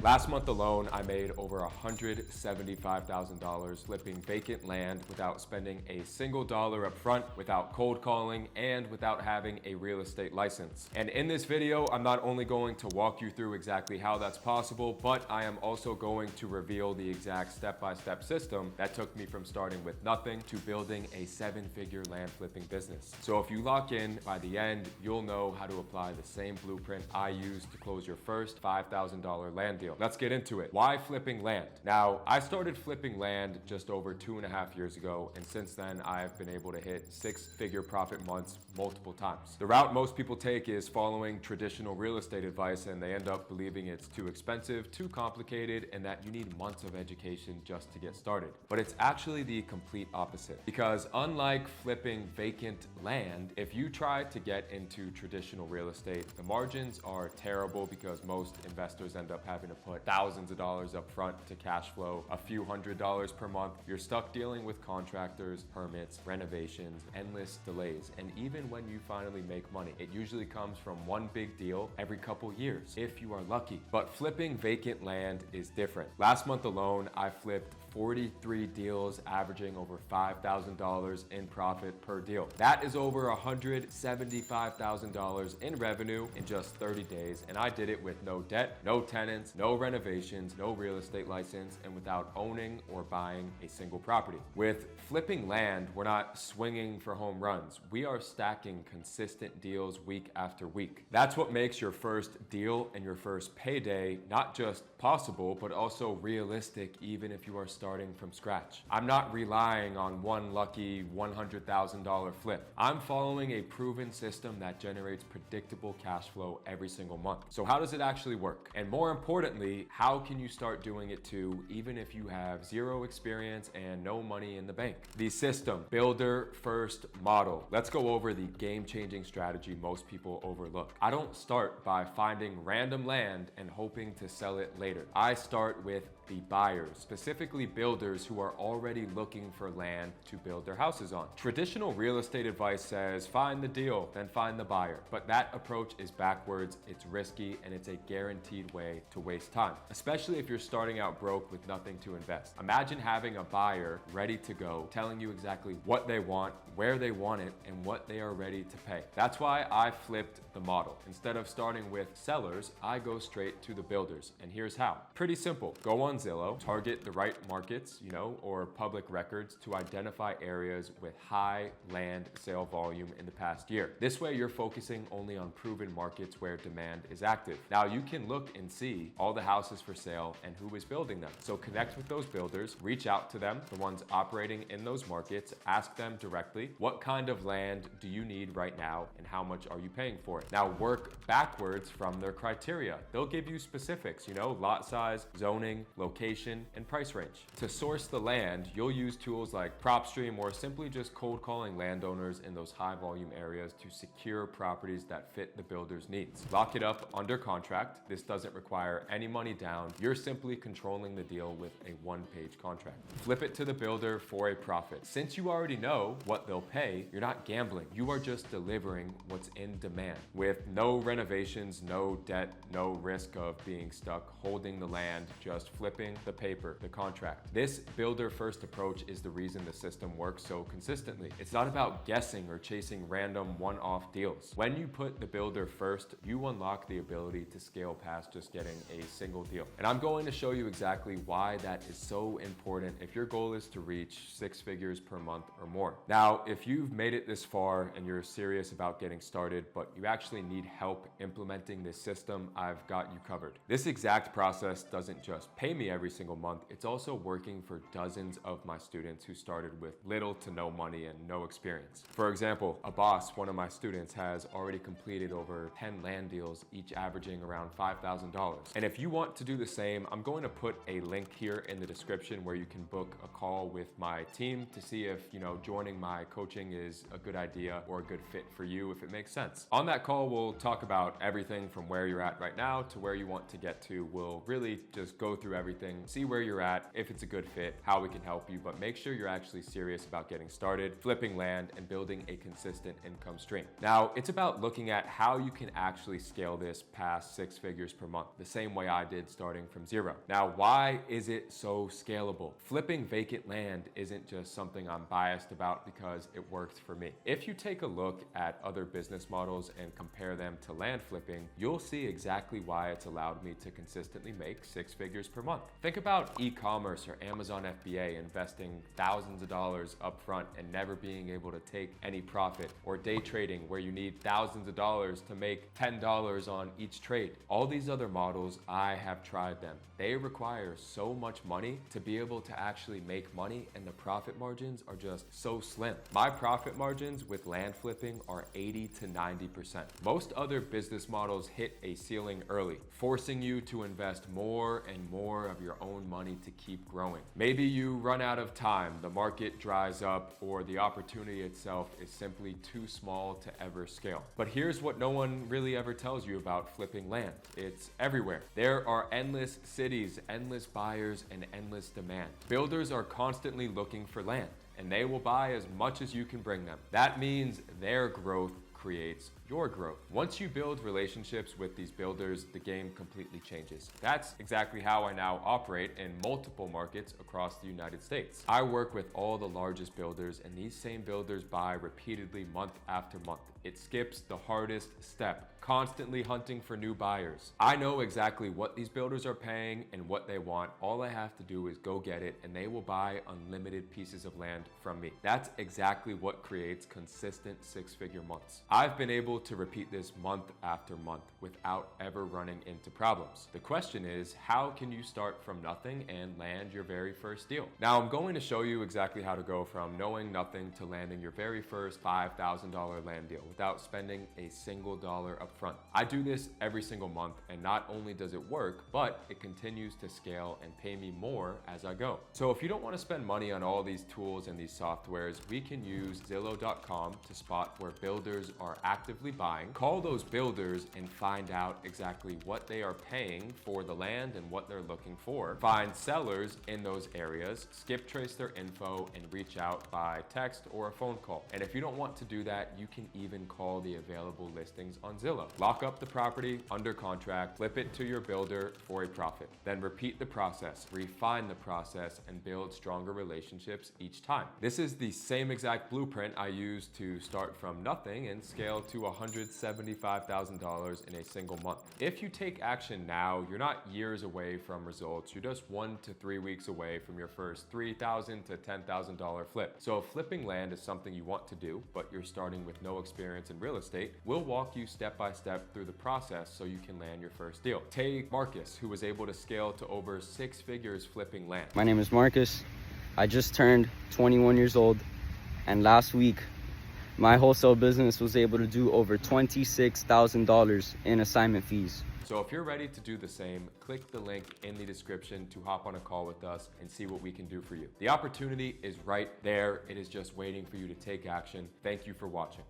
Last month alone, I made over $175,000 flipping vacant land without spending a single dollar up front, without cold calling, and without having a real estate license. And in this video, I'm not only going to walk you through exactly how that's possible, but I am also going to reveal the exact step-by-step system that took me from starting with nothing to building a 7-figure land flipping business. So if you lock in, by the end, you'll know how to apply the same blueprint I used to close your first $5,000 land deal. Let's get into it. Why flipping land? Now, I started flipping land just over 2.5 years ago, and since then I've been able to hit 6-figure profit months multiple times. The route most people take is following traditional real estate advice, and they end up believing it's too expensive, too complicated, and that you need months of education just to get started. But it's actually the complete opposite, because unlike flipping vacant land, if you try to get into traditional real estate, the margins are terrible because most investors end up having to put thousands of dollars up front to cash flow a few $100s per month. You're stuck dealing with contractors, permits, renovations, endless delays, and even when you finally make money, it usually comes from one big deal every couple years, if you are lucky. But flipping vacant land is different. Last month alone, I flipped 43 deals, averaging over $5,000 in profit per deal. That is over $175,000 in revenue in just 30 days, and I did it with no debt, no tenants, no renovations, no real estate license, and without owning or buying a single property. With flipping land, we're not swinging for home runs. We are stacking consistent deals week after week. That's what makes your first deal and your first payday not just possible, but also realistic, even if you are starting from scratch. I'm not relying on one lucky $100,000 flip. I'm following a proven system that generates predictable cash flow every single month. So how does it actually work? And more importantly, how can you start doing it too, even if you have zero experience and no money in the bank? The system, builder first model. Let's go over the game-changing strategy most people overlook. I don't start by finding random land and hoping to sell it later. I start with the buyers, specifically builders who are already looking for land to build their houses on. Traditional real estate advice says find the deal, then find the buyer. But that approach is backwards, it's risky, and it's a guaranteed way to waste time, especially if you're starting out broke with nothing to invest. Imagine having a buyer ready to go, telling you exactly what they want, where they want it, and what they are ready to pay. That's why I flipped the model. Instead of starting with sellers, I go straight to the builders, and here's how. Pretty simple. Go on Zillow, target the right markets, or public records to identify areas with high land sale volume in the past year. This way, you're focusing only on proven markets where demand is active. Now, you can look and see all the houses for sale and who is building them. So connect with those builders, reach out to them, the ones operating in those markets, ask them directly, what kind of land do you need right now and how much are you paying for it? Now, work backwards from their criteria. They'll give you specifics, lot size, zoning, location, and price range. To source the land, you'll use tools like Propstream or simply just cold calling landowners in those high volume areas to secure properties that fit the builder's needs. Lock it up under contract. This doesn't require any money down. You're simply controlling the deal with a one-page contract. Flip it to the builder for a profit. Since you already know what they'll pay, you're not gambling. You are just delivering what's in demand with no renovations, no debt, no risk of being stuck holding the land, just flipping the paper, the contract. This builder first approach is the reason the system works so consistently. It's not about guessing or chasing random one-off deals. When you put the builder first, you unlock the ability to scale past just getting a single deal. And I'm going to show you exactly why that is so important if your goal is to reach 6 figures per month or more. Now, if you've made it this far and you're serious about getting started, but you actually need help implementing this system, I've got you covered. This exact process doesn't just pay me every single month, it's also working for dozens of my students who started with little to no money and no experience. For example, Abbas, one of my students, has already completed over 10 land deals, each averaging around $5,000. And if you want to do the same, I'm going to put a link here in the description where you can book a call with my team to see if, joining my coaching is a good idea or a good fit for you, if it makes sense. On that call, we'll talk about everything from where you're at right now to where you want to get to. We'll really just go through everything, see where you're at. If it's it's a good fit, how we can help you, but make sure you're actually serious about getting started, flipping land, and building a consistent income stream. Now, it's about looking at how you can actually scale this past 6 figures per month, the same way I did starting from zero. Now, why is it so scalable? Flipping vacant land isn't just something I'm biased about because it worked for me. If you take a look at other business models and compare them to land flipping, you'll see exactly why it's allowed me to consistently make 6 figures per month. Think about e-commerce or Amazon FBA investing thousands of dollars upfront and never being able to take any profit, or day trading where you need thousands of dollars to make $10 on each trade. All these other models, I have tried them. They require so much money to be able to actually make money, and the profit margins are just so slim. My profit margins with land flipping are 80 to 90%. Most other business models hit a ceiling early, forcing you to invest more and more of your own money to keep growing. Maybe you run out of time, the market dries up, or the opportunity itself is simply too small to ever scale. But here's what no one really ever tells you about flipping land. It's everywhere. There are endless cities, endless buyers, and endless demand. Builders are constantly looking for land, and they will buy as much as you can bring them. That means their growth creates your growth. Once you build relationships with these builders, the game completely changes. That's exactly how I now operate in multiple markets across the United States. I work with all the largest builders, and these same builders buy repeatedly month after month. It skips the hardest step, constantly hunting for new buyers. I know exactly what these builders are paying and what they want. All I have to do is go get it, and they will buy unlimited pieces of land from me. That's exactly what creates consistent 6-figure months. I've been able to repeat this month after month without ever running into problems. The question is, how can you start from nothing and land your very first deal? Now, I'm going to show you exactly how to go from knowing nothing to landing your very first $5,000 land deal without spending a single dollar up front. I do this every single month, and not only does it work, but it continues to scale and pay me more as I go. So if you don't want to spend money on all these tools and these softwares, we can use Zillow.com to spot where builders are actively buying, call those builders and find out exactly what they are paying for the land and what they're looking for, find sellers in those areas, skip trace their info, and reach out by text or a phone call. And if you don't want to do that, you can even call the available listings on Zillow. Lock up the property under contract, flip it to your builder for a profit. Then repeat the process, refine the process, and build stronger relationships each time. This is the same exact blueprint I used to start from nothing and scale to $175,000 in a single month. If you take action now, you're not years away from results. You're just 1 to 3 weeks away from your first $3,000 to $10,000 flip. So if flipping land is something you want to do, but you're starting with no experience in real estate, we'll walk you step by step through the process so you can land your first deal. Take Marcus, who was able to scale to over 6 figures flipping land. My name is Marcus. I just turned 21 years old, and last week my wholesale business was able to do over $26,000 in assignment fees. So if you're ready to do the same, click the link in the description to hop on a call with us and see what we can do for you. The opportunity is right there. It is just waiting for you to take action. Thank you for watching.